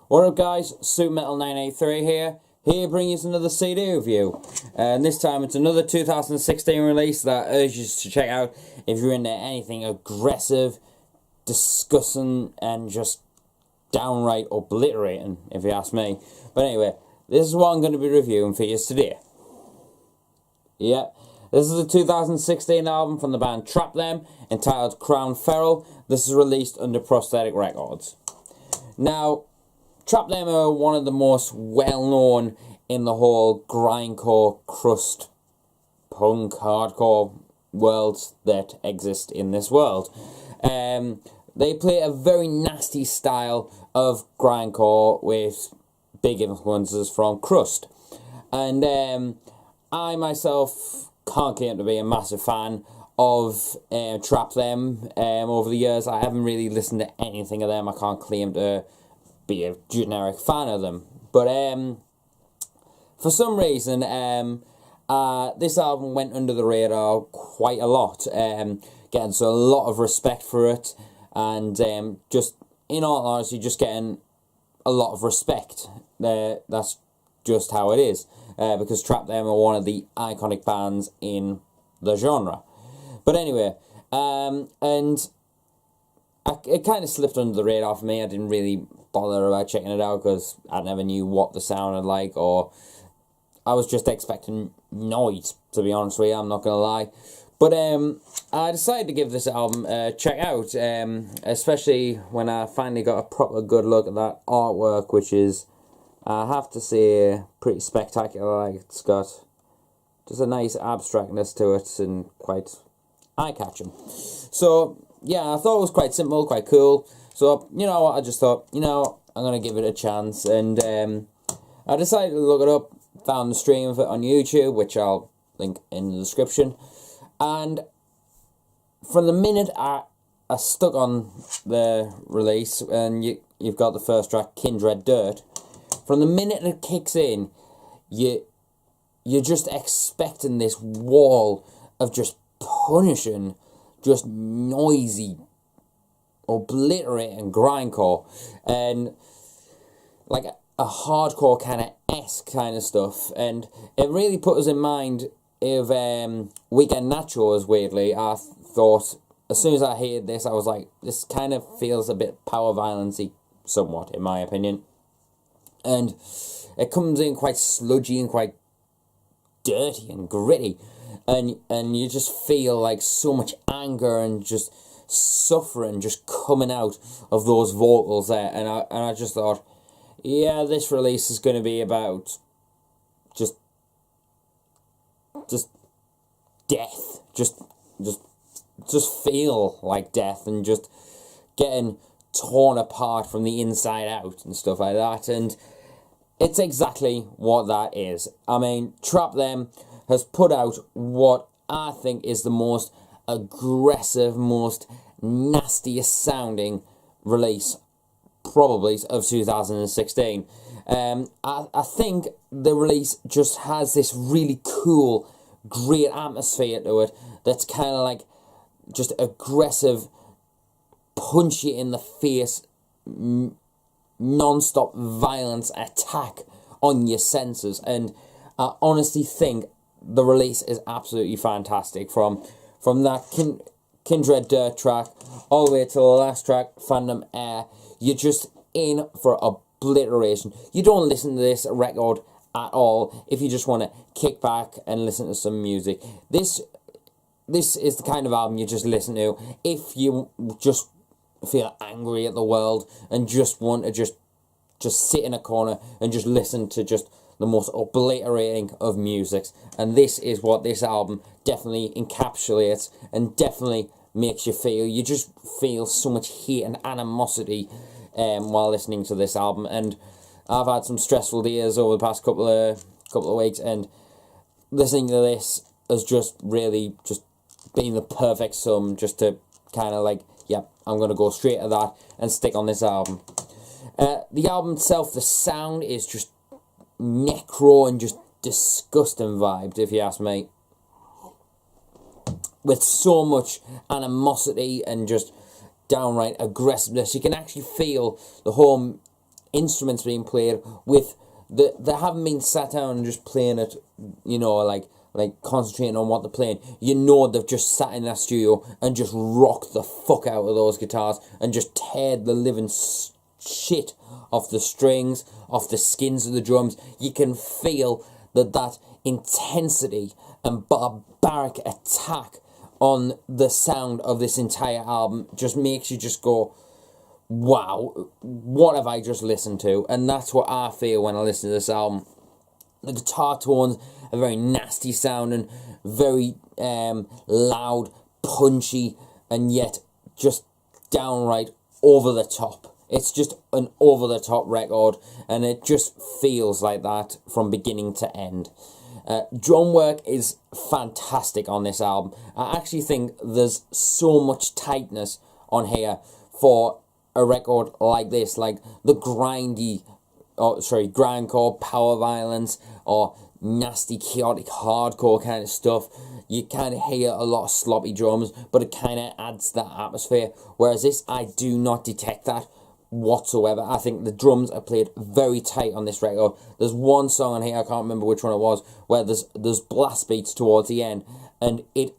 What up guys, SuperMetal983 here bringing you another CD review, and this time it's another 2016 release that I urge you to check out if you're into anything aggressive, disgusting and just downright obliterating, if you ask me. But anyway, this is what I'm going to be reviewing for you today. Yeah, this is a 2016 album from the band Trap Them, entitled Crown Feral. This is released under Prosthetic Records. Now, Trap Them are one of the most well-known in the whole grindcore, crust, punk, hardcore worlds that exist in this world. They play a very nasty style of grindcore with big influences from Crust. And I myself can't claim to be a massive fan of Trap Them. Over the years, I haven't really listened to anything of them. I can't claim to be a generic fan of them, but for some reason this album went under the radar quite a lot, getting so a lot of respect for it, and just in all honesty just getting a lot of respect. That's just how it is, because Trap Them are one of the iconic bands in the genre. But anyway, and it kind of slipped under the radar for me. I didn't really bother about checking it out because I never knew what the sounded like, or I was just expecting noise, to be honest with you, I'm not going to lie. But I decided to give this album a check out, especially when I finally got a proper good look at that artwork, which is, I have to say, pretty spectacular. Like, it's got just a nice abstractness to it and quite eye-catching. So yeah, I thought it was quite simple, quite cool. So, you know what, I just thought, you know, I'm going to give it a chance. And I decided to look it up, found the stream of it on YouTube, which I'll link in the description. And from the minute I stuck on the release, and you've got the first track, Kindred Dirt, from the minute it kicks in, you're just expecting this wall of just punishing, just noisy, obliterating grindcore, and like a hardcore kind of esque kind of stuff. And it really put us in mind of Weekend Nachos. Weirdly, I thought as soon as I heard this, I was like, this kind of feels a bit power violence-y, somewhat, in my opinion. And it comes in quite sludgy and quite dirty and gritty, and you just feel like so much anger and just suffering just coming out of those vocals there. And I just thought, yeah, this release is going to be about just death, just feel like death, and just getting torn apart from the inside out and stuff like that. And it's exactly what that is. I mean, Trap Them has put out what I think is the most aggressive, most nastiest sounding release probably of 2016. I think the release just has this really cool, great atmosphere to it that's kind of like just aggressive, punch you in the face, non-stop violence attack on your senses. And I honestly think the release is absolutely fantastic, from that Kindred Dirt track all the way to the last track, Phantom Air. You're just in for obliteration. You don't listen to this record at all if you just want to kick back and listen to some music. This is the kind of album you just listen to if you just feel angry at the world and just want to just sit in a corner and just listen to just the most obliterating of musics. And this is what this album definitely encapsulates and definitely makes you feel. You just feel so much hate and animosity while listening to this album. And I've had some stressful days over the past couple of weeks, and listening to this has just really just been the perfect sum, just to kind of like, yeah, I'm going to go straight to that and stick on this album. The album itself, the sound is just necro and just disgusting vibes, if you ask me. With so much animosity and just downright aggressiveness. You can actually feel the whole instruments being played with they haven't been sat down and just playing it, you know, like concentrating on what they're playing. You know, they've just sat in that studio and just rocked the fuck out of those guitars and just teared the living shit off the strings, off the skins of the drums. You can feel that intensity and barbaric attack on the sound of this entire album just makes you just go, wow, what have I just listened to? And that's what I feel when I listen to this album. The guitar tones are very nasty sounding, very loud, punchy, and yet just downright over the top. It's just an over the top record, and it just feels like that from beginning to end. Drum work is fantastic on this album. I actually think there's so much tightness on here for a record like this, like the grindcore power violence or nasty chaotic hardcore kind of stuff. You kind of hear a lot of sloppy drums, but it kind of adds that atmosphere, whereas this, I do not detect that whatsoever. I think the drums are played very tight on this record. There's one song on here, I can't remember which one it was, where there's blast beats towards the end, and it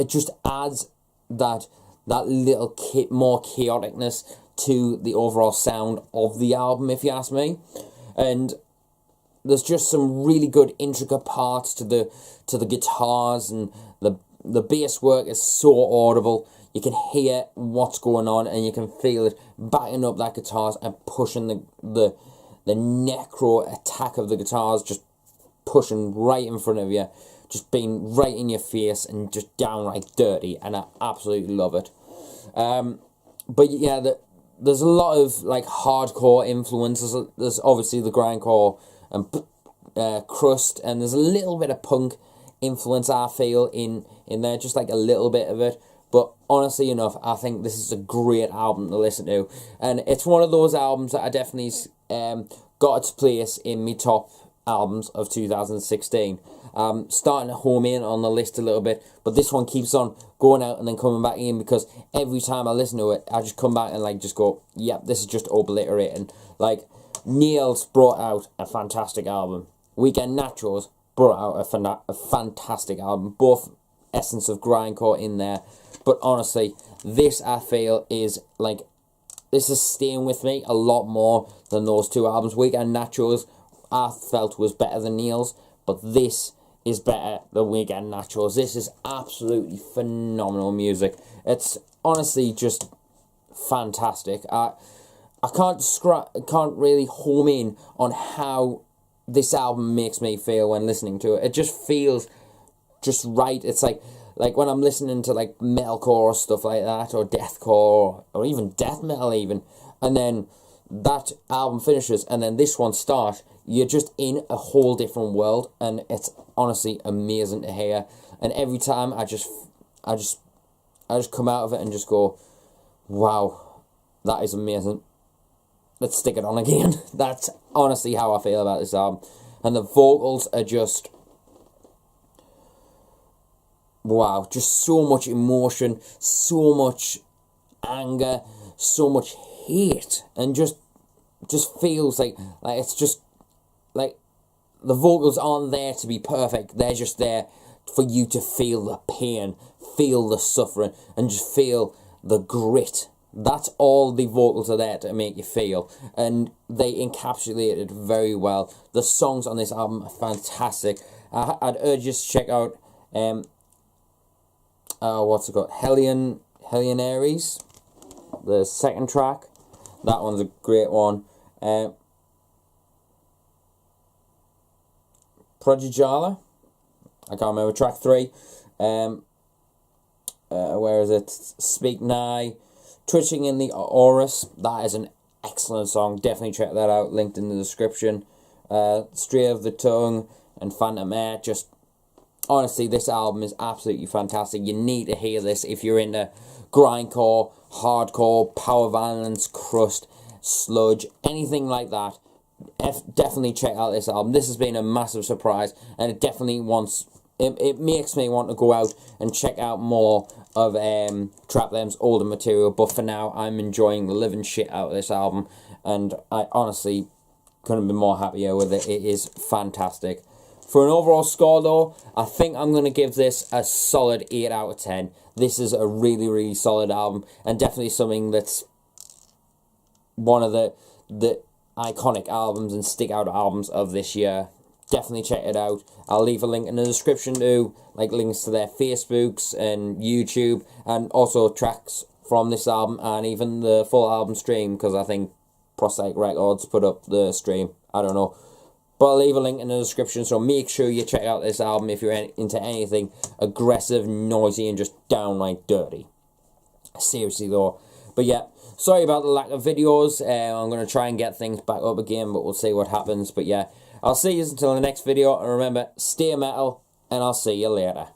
just adds that little more chaoticness to the overall sound of the album, if you ask me. And there's just some really good intricate parts to the guitars, and the bass work is so audible. You can hear what's going on, and you can feel it backing up that guitars and pushing the necro attack of the guitars, just pushing right in front of you, just being right in your face and just downright dirty, and I absolutely love it. But yeah, there's a lot of like hardcore influences. There's obviously the grindcore and Crust, and there's a little bit of punk influence I feel in there, just like a little bit of it. But honestly enough, I think this is a great album to listen to, and it's one of those albums that I definitely got its place in my top albums of 2016. Starting to home in on the list a little bit, but this one keeps on going out and then coming back in, because every time I listen to it, I just come back and like just go, yep, this is just obliterating. Like, Niels brought out a fantastic album. Weekend Nachos brought out a fantastic album. Both essence of grindcore in there. But honestly, this I feel is like, this is staying with me a lot more than those two albums. Weekend Nachos I felt was better than Niels, but this is better than Weekend Nachos. This is absolutely phenomenal music. It's honestly just fantastic. I can't really home in on how this album makes me feel when listening to it. It just feels just right. It's like when I'm listening to like metalcore or stuff like that, or deathcore, or even death metal even, and then that album finishes and then this one starts, you're just in a whole different world, and it's honestly amazing to hear. And every time I just come out of it and just go, wow, that is amazing. Let's stick it on again. That's honestly how I feel about this album. And the vocals are just, wow, just so much emotion, so much anger, so much hate, and just feels like it's just like the vocals aren't there to be perfect. They're just there for you to feel the pain, feel the suffering, and just feel the grit. That's all the vocals are there to make you feel, and they encapsulate it very well. The songs on this album are fantastic. I'd urge you to check out what's it called? Helionaries, the second track. That one's a great one. Prodigala, I can't remember, track 3. Where is it? Speak Nigh, Twitching in the Auras. That is an excellent song. Definitely check that out. Linked in the description. Stray of the Tongue and Phantom Air. Just honestly, this album is absolutely fantastic. You need to hear this if you're into grindcore, hardcore, power violence, crust, sludge, anything like that. Definitely check out this album. This has been a massive surprise, and it definitely it makes me want to go out and check out more of Trap Them's older material. But for now, I'm enjoying the living shit out of this album, and I honestly couldn't be more happier with it. It is fantastic. For an overall score though, I think I'm going to give this a solid 8 out of 10. This is a really, really solid album, and definitely something that's one of the iconic albums and stick out albums of this year. Definitely check it out. I'll leave a link in the description too, like links to their Facebooks and YouTube, and also tracks from this album, and even the full album stream, because I think Prosthetic Records put up the stream. I don't know. But I'll leave a link in the description, so make sure you check out this album if you're into anything aggressive, noisy, and just downright dirty. Seriously though. But yeah, sorry about the lack of videos. I'm going to try and get things back up again, but we'll see what happens. But yeah, I'll see you until the next video, and remember, stay metal, and I'll see you later.